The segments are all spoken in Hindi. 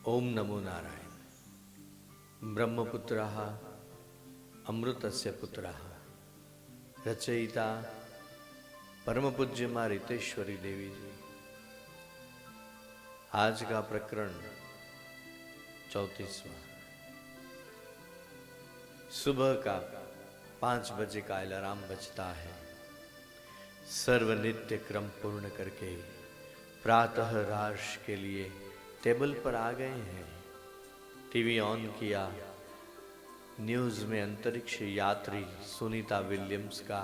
ओम नमो नारायण। ब्रह्मपुत्रः अमृतस्य पुत्रः रचयिता परम पूज्य मां रितेश्वरी देवी जी। आज का प्रकरण 34वां। सुबह का 5 बजे का अलार्म बजता है। सर्व नित्य क्रम पूर्ण करके प्रातः राश के लिए टेबल पर आ गए हैं। टीवी ऑन किया। न्यूज में अंतरिक्ष यात्री सुनीता विलियम्स का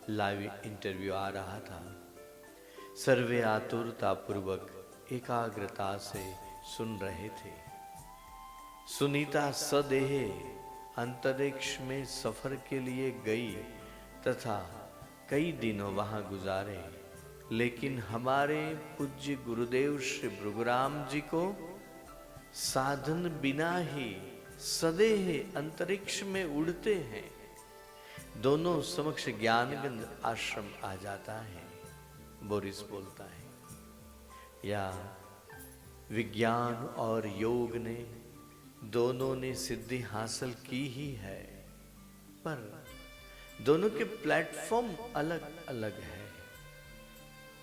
लाइव इंटरव्यू आ रहा था। सर्वे आतुरता पूर्वक एकाग्रता से सुन रहे थे। सुनीता सदेह अंतरिक्ष में सफर के लिए गई तथा कई दिनों वहां गुजारे, लेकिन हमारे पूज्य गुरुदेव श्री भृगुराम जी को साधन बिना ही सदेह अंतरिक्ष में उड़ते हैं। दोनों समक्ष ज्ञानगंज आश्रम आ जाता है। बोरिस बोलता है, या विज्ञान और योग ने दोनों ने सिद्धि हासिल की ही है, पर दोनों के प्लेटफॉर्म अलग अलग है।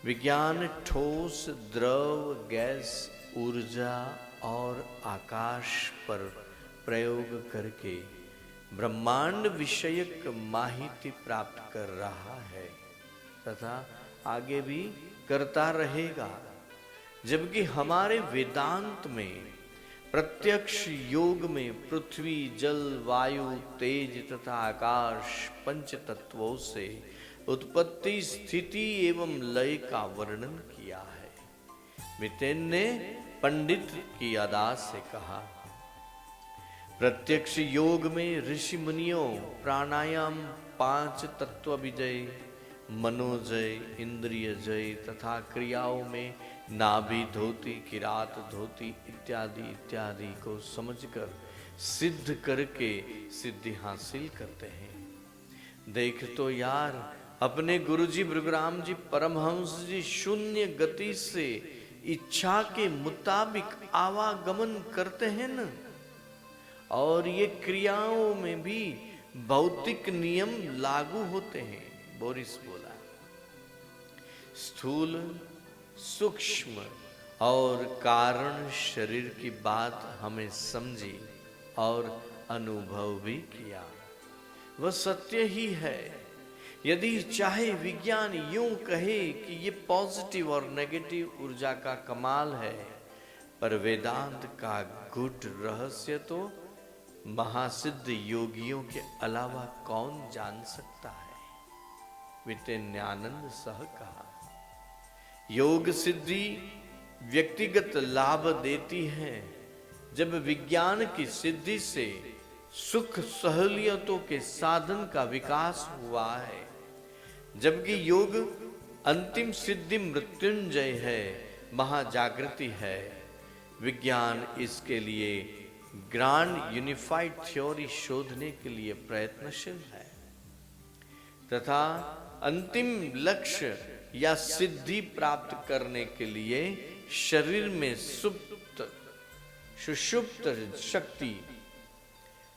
विज्ञान ठोस, द्रव, गैस, ऊर्जा और आकाश पर प्रयोग करके ब्रह्मांड विषयक माहिती प्राप्त कर रहा है तथा आगे भी करता रहेगा, जबकि हमारे वेदांत में प्रत्यक्ष योग में पृथ्वी, जल, वायु, तेज तथा आकाश पंच तत्वों से उत्पत्ति, स्थिति एवं लय का वर्णन किया है। मितेन ने पंडित की अदा से कहा, प्रत्यक्ष योग में ऋषि मुनियों प्राणायाम, 5 तत्व विजय, मनोजय, इंद्रिय जय तथा क्रियाओं में नाभि धोती, किरात धोती इत्यादि इत्यादि को समझकर सिद्ध करके सिद्धि हासिल करते हैं। देख तो यार, अपने गुरुजी भृगुराम जी परमहंस जी शून्य गति से इच्छा के मुताबिक आवागमन करते हैं न, और ये क्रियाओं में भी भौतिक नियम लागू होते हैं। बोरिस बोला, स्थूल, सूक्ष्म और कारण शरीर की बात हमें समझी और अनुभव भी किया। वह सत्य ही है। यदि चाहे विज्ञान यूं कहे कि ये पॉजिटिव और नेगेटिव ऊर्जा का कमाल है, पर वेदांत का गूढ़ रहस्य तो महासिद्ध योगियों के अलावा कौन जान सकता है। वितेन्यानंद सह कहा, योग सिद्धि व्यक्तिगत लाभ देती है। जब विज्ञान की सिद्धि से सुख सहूलियतों के साधन का विकास हुआ है, जबकि योग अंतिम सिद्धि मृत्युंजय है, महाजागृति है। विज्ञान इसके लिए ग्रांड यूनिफाइड थ्योरी शोधने के लिए प्रयत्नशील है तथा अंतिम लक्ष्य या सिद्धि प्राप्त करने के लिए शरीर में सुषुप्त शक्ति,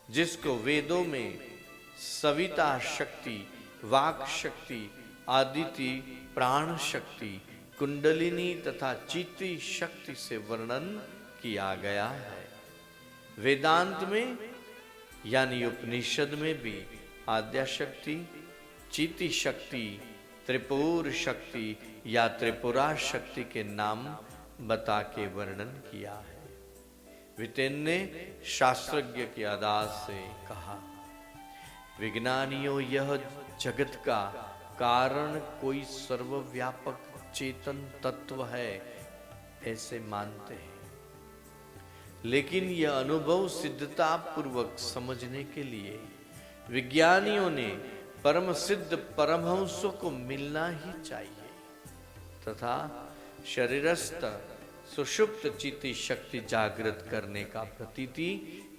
जिसको वेदों में सविता शक्ति, वाक शक्ति, आदिति प्राण शक्ति, कुंडलिनी तथा चित्ती शक्ति से वर्णन किया गया है। वेदांत में यानी उपनिषद में भी आद्या शक्ति, चित्ती शक्ति, त्रिपुर शक्ति या त्रिपुरा शक्ति के नाम बता के वर्णन किया है। वितेन ने शास्त्रज्ञ की अदा से कहा, विज्ञानियों यह जगत का कारण कोई सर्वव्यापक चेतन तत्व है ऐसे मानते हैं, लेकिन यह अनुभव सिद्धता पूर्वक समझने के लिए विज्ञानियों ने परम सिद्ध परमहंसों को मिलना ही चाहिए तथा शरीरस्थ सुषुप्त चित्ती शक्ति जागृत करने का प्रतीति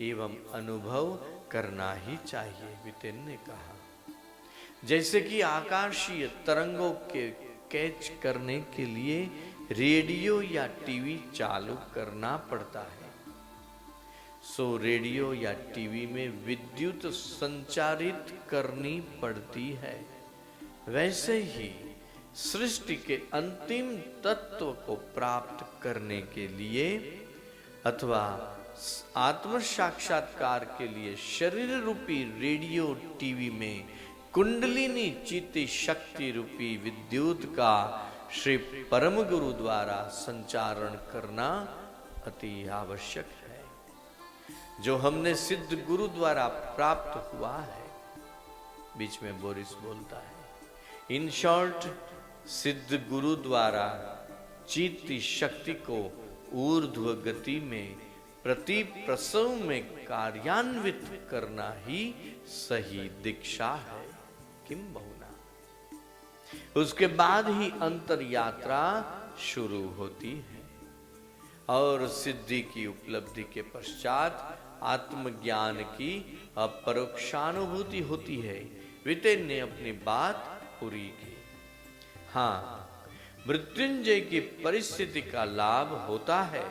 एवं अनुभव करना ही चाहिए। वितेन ने कहा, जैसे कि आकाशीय तरंगों के कैच करने के लिए रेडियो या टीवी चालू करना पड़ता है, सो रेडियो या टीवी में विद्युत संचारित करनी पड़ती है। वैसे ही सृष्टि के अंतिम तत्व को प्राप्त करने के लिए अथवा आत्म साक्षात्कार के लिए शरीर रूपी रेडियो टीवी में कुंडलिनी चित्ती शक्ति रूपी विद्युत का श्री परम गुरु द्वारा संचारण करना अति आवश्यक है, जो हमने सिद्ध गुरु द्वारा प्राप्त हुआ है। बीच में बोरिस बोलता है, इन शॉर्ट सिद्ध गुरु द्वारा चित्त शक्ति को ऊर्ध्व गति में प्रति प्रसव में कार्यान्वित करना ही सही दीक्षा है। किम बहुना, उसके बाद ही अंतर यात्रा शुरू होती है और सिद्धि की उपलब्धि के पश्चात आत्मज्ञान की अपरोक्षानुभूति होती है। वितेन ने अपनी बात पूरी की। हाँ, मृत्युंजय की परिस्थिति का लाभ होता है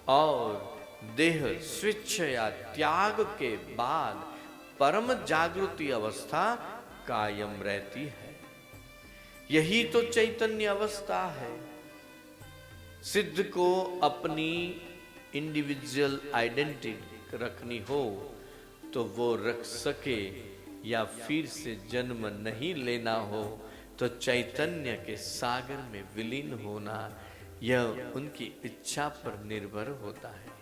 और देह स्वेच्छा त्याग के बाद परम जागृति अवस्था कायम रहती है। यही तो चैतन्य अवस्था है। सिद्ध को अपनी इंडिविजुअल आइडेंटिटी रखनी हो तो वो रख सके, या फिर से जन्म नहीं लेना हो तो चैतन्य के सागर में विलीन होना, यह उनकी इच्छा पर निर्भर होता है।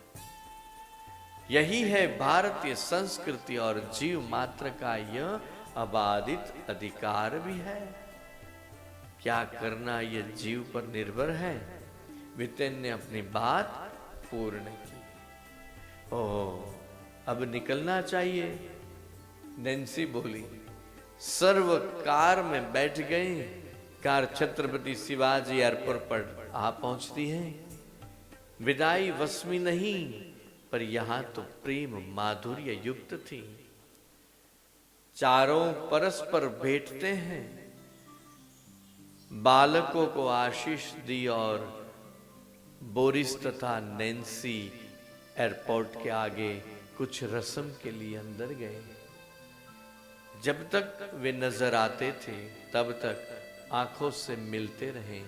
यही है भारतीय संस्कृति और जीव मात्र का यह अबाधित अधिकार भी है। क्या करना यह जीव पर निर्भर है। वितेन ने अपनी बात पूर्ण की। अब निकलना चाहिए। नैन्सी बोली। सर्व कार में बैठ गए। कार छत्रपति शिवाजी एयरपोर्ट पर आ पहुंचती है। विदाई वस्मी नहीं, पर यहां तो प्रेम माधुर्य युक्त थी। चारों परस्पर भेंटते हैं। बालकों को आशीष दी और बोरिस तथा नैन्सी एयरपोर्ट के आगे कुछ रस्म के लिए अंदर गए। जब तक वे नजर आते थे तब तक आंखों से मिलते रहे,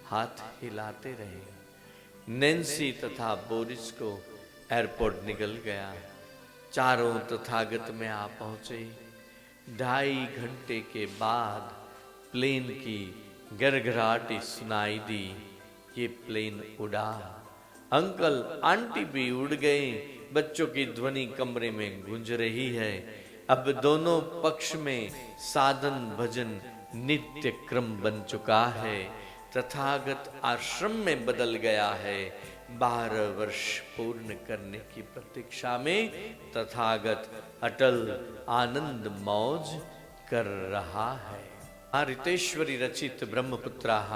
हाथ हिलाते रहे। नैन्सी तथा बोरिस को एयरपोर्ट निकल गया। चारों तथागत में आ पहुंचे। 2.5 घंटे के बाद प्लेन की गड़गड़ाहट सुनाई दी। ये प्लेन उड़ा। अंकल आंटी भी उड़ गए। बच्चों की ध्वनि कमरे में गूंज रही है। अब दोनों पक्ष में साधन भजन नित्य क्रम बन चुका है। तथागत आश्रम में बदल गया है। 12 वर्ष पूर्ण करने की प्रतीक्षा में तथागत अटल आनंद मौज कर रहा है। रितेश्वरी रचित ब्रह्मपुत्राः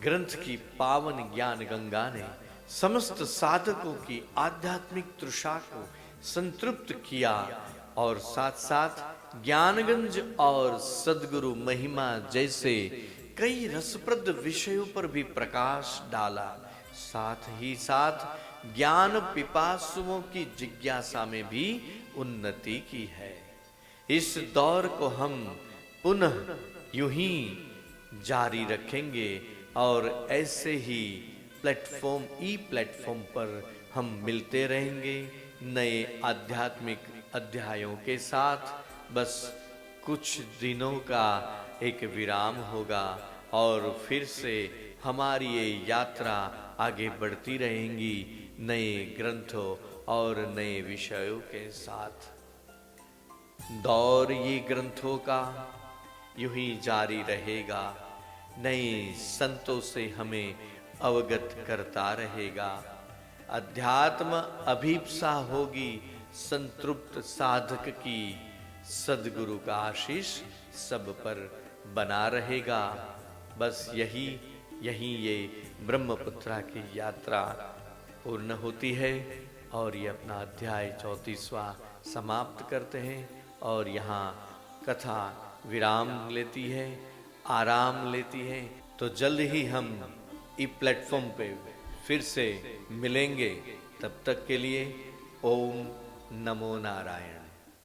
ग्रंथ की पावन ज्ञान गंगा ने समस्त साधकों की आध्यात्मिक तृषा को संतृप्त किया और साथ साथ ज्ञानगंज और सद्गुरु महिमा जैसे कई रसप्रद विषयों पर भी प्रकाश डाला। साथ ही साथ ज्ञान पिपासुओं की जिज्ञासा में भी उन्नति की है। इस दौर को हम पुनः यूं ही जारी रखेंगे और ऐसे ही प्लेटफॉर्म पर हम मिलते रहेंगे नए आध्यात्मिक अध्यायों के साथ। बस कुछ दिनों का एक विराम होगा और फिर से हमारी ये यात्रा आगे बढ़ती रहेंगी नए ग्रंथों और नए विषयों के साथ। दौर ये ग्रंथों का यूं ही जारी रहेगा। नए संतों से हमें अवगत करता रहेगा। अध्यात्म अभीप्सा होगी संतृप्त साधक की। सद्गुरु का आशीष सब पर बना रहेगा। बस यही ये ब्रह्मपुत्रा की यात्रा पूर्ण होती है और ये अपना अध्याय 34वां समाप्त करते हैं और यहाँ कथा विराम लेती है, आराम लेती है। तो जल्द ही हम इस प्लेटफॉर्म पे फिर से मिलेंगे। तब तक के लिए ओम नमो नारायण।